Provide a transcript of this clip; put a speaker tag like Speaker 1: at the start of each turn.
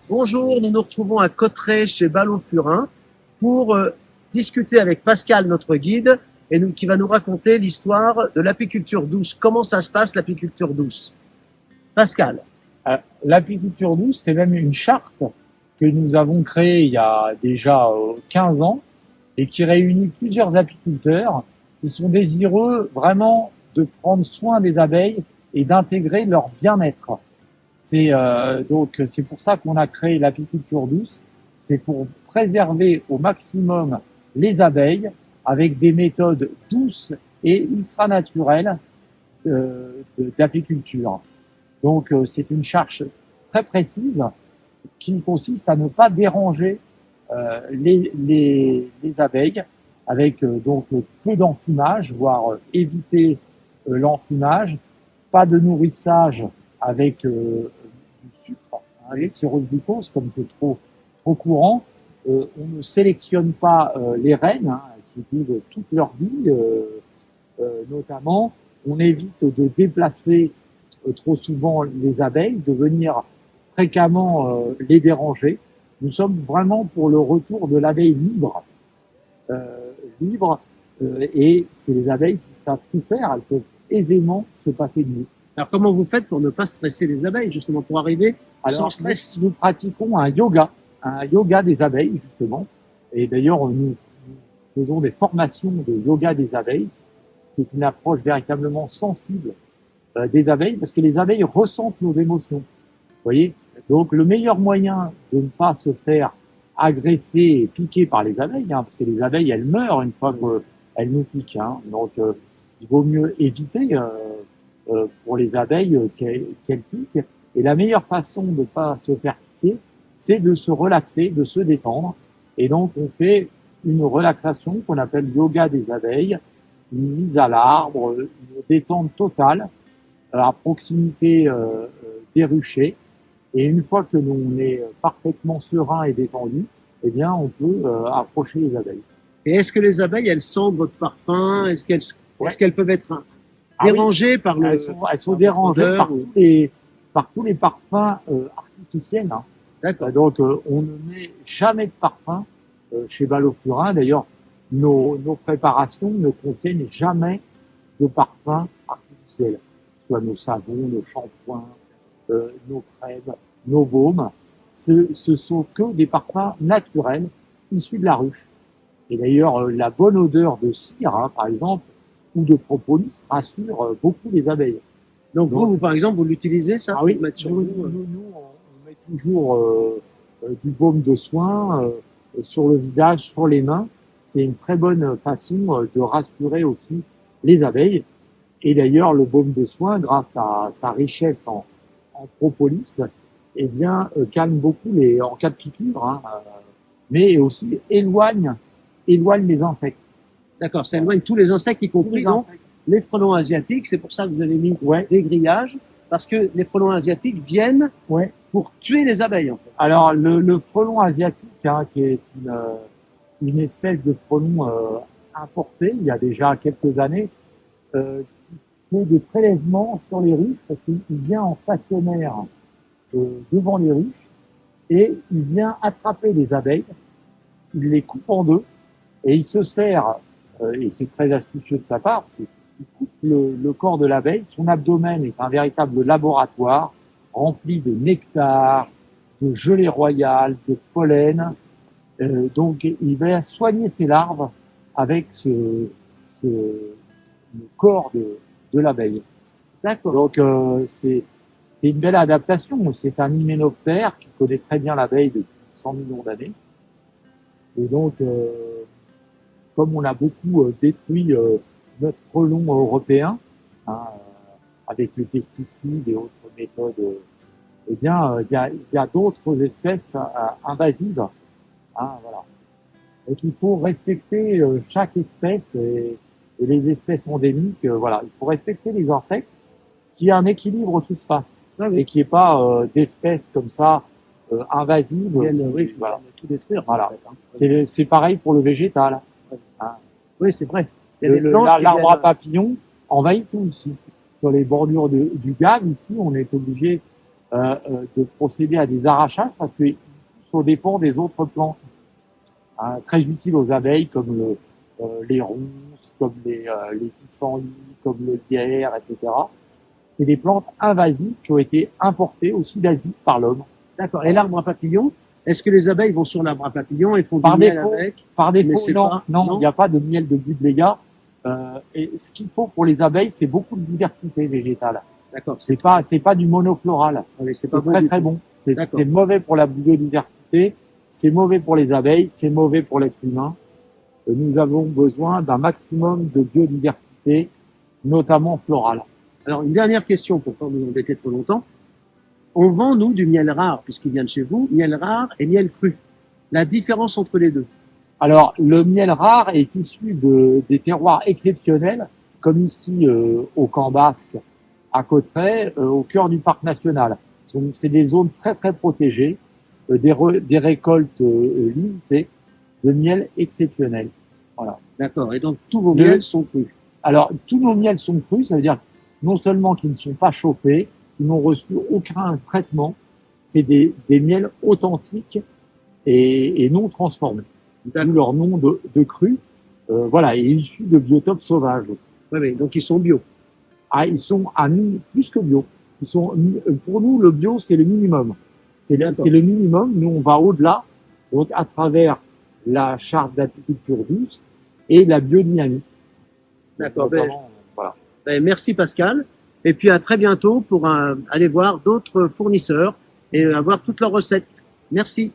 Speaker 1: Bonjour, nous nous retrouvons à Cotteret chez Ballon-Furin pour discuter avec Pascal, notre guide, qui va nous raconter l'histoire de l'apiculture douce. Comment ça se passe, l'apiculture douce? Pascal.
Speaker 2: L'apiculture douce, c'est même une charte que nous avons créée il y a déjà 15 ans et qui réunit plusieurs apiculteurs qui sont désireux vraiment de prendre soin des abeilles et d'intégrer leur bien-être. C'est pour ça qu'on a créé l'apiculture douce. C'est pour préserver au maximum les abeilles avec des méthodes douces et ultra naturelles d'apiculture. Donc c'est une charge très précise qui consiste à ne pas déranger les abeilles avec donc peu d'enfumage, voire éviter l'enfumage, pas de nourrissage avec du sucre, les sirop de glucose comme c'est trop courant. On ne sélectionne pas les reines qui vivent toute leur vie, notamment. On évite de déplacer trop souvent les abeilles, de venir fréquemment les déranger. Nous sommes vraiment pour le retour de l'abeille libre. Et c'est les abeilles qui savent tout faire, elles peuvent aisément se passer de nous.
Speaker 1: Alors comment vous faites pour ne pas stresser les abeilles, justement, pour arriver sans stress?
Speaker 2: Nous pratiquons un yoga des abeilles, justement. Et d'ailleurs, nous faisons des formations de yoga des abeilles, qui est une approche véritablement sensible des abeilles, parce que les abeilles ressentent nos émotions. Vous voyez? Donc, le meilleur moyen de ne pas se faire agresser et piquer par les abeilles, parce que les abeilles, elles meurent une fois qu'elles nous piquent. Donc, il vaut mieux éviter pour les abeilles qu'elles piquent. Et la meilleure façon de ne pas se faire piquer, c'est de se relaxer, de se détendre. Et donc, on fait une relaxation qu'on appelle yoga des abeilles, une mise à l'arbre, une détente totale à proximité des ruchers. Et une fois que l'on est parfaitement serein et détendu, eh bien, on peut approcher les abeilles.
Speaker 1: Et est-ce que les abeilles, elles sentent votre parfum? Est-ce qu'elles peuvent être dérangées par le...
Speaker 2: Elles sont dérangées par tous les parfums artificiels.
Speaker 1: D'accord.
Speaker 2: Donc, on ne met jamais de parfum chez Ballon-Furin. D'ailleurs, nos préparations ne contiennent jamais de parfum artificiel. Soit nos savons, nos shampoings, nos crèmes, nos baumes. Ce sont que des parfums naturels issus de la ruche. Et d'ailleurs, la bonne odeur de cire, par exemple, ou de propolis rassure beaucoup les abeilles.
Speaker 1: Donc vous, par exemple, vous l'utilisez, ça?
Speaker 2: Oui, nous, on met toujours du baume de soin sur le visage, sur les mains. C'est une très bonne façon de rassurer aussi les abeilles. Et d'ailleurs, le baume de soin, grâce à sa richesse en propolis, eh bien, calme beaucoup en cas de piqûre, mais aussi éloigne les insectes.
Speaker 1: D'accord, ça éloigne tous les insectes, y compris donc les frelons asiatiques. C'est pour ça que vous avez mis des grillages, parce que les frelons asiatiques viennent pour tuer les abeilles, en fait.
Speaker 2: Alors, le frelon asiatique, qui est une espèce de frelon importé il y a déjà quelques années, fait des prélèvements sur les ruches, parce qu'il vient en stationnaire devant les ruches, et il vient attraper les abeilles, il les coupe en deux, et il se sert, et c'est très astucieux de sa part, parce qu'il coupe le corps de l'abeille. Son abdomen est un véritable laboratoire rempli de nectar, de gelée royale, de pollen. Donc il va soigner ses larves avec le corps de l'abeille.
Speaker 1: D'accord.
Speaker 2: Donc c'est une belle adaptation. C'est un hyménoptère qui connaît très bien l'abeille depuis 100 millions d'années. Et donc, comme on a beaucoup détruit notre frelon européen avec les pesticides et autres méthodes, eh bien, il y a d'autres espèces invasives. Voilà. Donc, il faut respecter chaque espèce et les espèces endémiques. Voilà, il faut respecter les insectes, qu'il y ait un équilibre qui se passe et qu'il n'y ait pas d'espèces comme ça invasives.
Speaker 1: Voilà. Tout détruire.
Speaker 2: Voilà. En fait, c'est pareil pour le végétal.
Speaker 1: Oui, c'est vrai.
Speaker 2: L'arbre à papillons envahit tout ici. Sur les bordures du Gave, ici, on est obligé de procéder à des arrachages parce que ça dépend des autres plantes très utiles aux abeilles comme les ronces, comme les pissenlits, comme le lierre, etc. C'est des plantes invasives qui ont été importées aussi d'Asie par l'homme.
Speaker 1: D'accord. Et l'arbre à papillons, est-ce que les abeilles vont sur l'arbre à papillons et font
Speaker 2: Par
Speaker 1: du miel
Speaker 2: défaut,
Speaker 1: avec?
Speaker 2: par
Speaker 1: Mais
Speaker 2: défaut,
Speaker 1: c'est
Speaker 2: non,
Speaker 1: pas-
Speaker 2: non,
Speaker 1: non
Speaker 2: il n'y a pas de miel de Buddléga. Et ce qu'il faut pour les abeilles, c'est beaucoup de diversité végétale.
Speaker 1: D'accord.
Speaker 2: C'est pas du monofloral.
Speaker 1: Allez, c'est
Speaker 2: C'est
Speaker 1: pas bon
Speaker 2: très
Speaker 1: du
Speaker 2: très
Speaker 1: tout.
Speaker 2: bon. C'est
Speaker 1: D'accord.
Speaker 2: mauvais pour la biodiversité, c'est mauvais pour les abeilles, c'est mauvais pour l'être humain. Nous avons besoin d'un maximum de biodiversité, notamment florale.
Speaker 1: Alors, une dernière question pour pas vous embêter trop longtemps. On vend, nous, du miel rare, puisqu'il vient de chez vous, miel rare et miel cru. La différence entre les deux?
Speaker 2: Alors, le miel rare est issu des terroirs exceptionnels, comme ici au Camp Basque, à Cauterets, au cœur du parc national. Donc, c'est des zones très très protégées, des récoltes limitées de miel exceptionnel. Voilà.
Speaker 1: D'accord. Et donc, tous vos miels sont crus.
Speaker 2: Alors, tous nos miels sont crus, ça veut dire non seulement qu'ils ne sont pas chauffés, ils n'ont reçu aucun traitement, c'est des miels authentiques et non transformés. D'où leur nom de cru. Voilà, et issus de biotopes sauvages.
Speaker 1: Oui, oui. Donc, ils sont bio.
Speaker 2: Ah, ils sont plus que bio. Ils sont, pour nous, le bio, c'est le minimum. C'est le minimum. Nous, on va au-delà, donc à travers la charte d'apiculture douce et la biodynamie.
Speaker 1: D'accord.
Speaker 2: Voilà.
Speaker 1: Merci Pascal. Et puis à très bientôt pour aller voir d'autres fournisseurs et avoir toutes leurs recettes. Merci.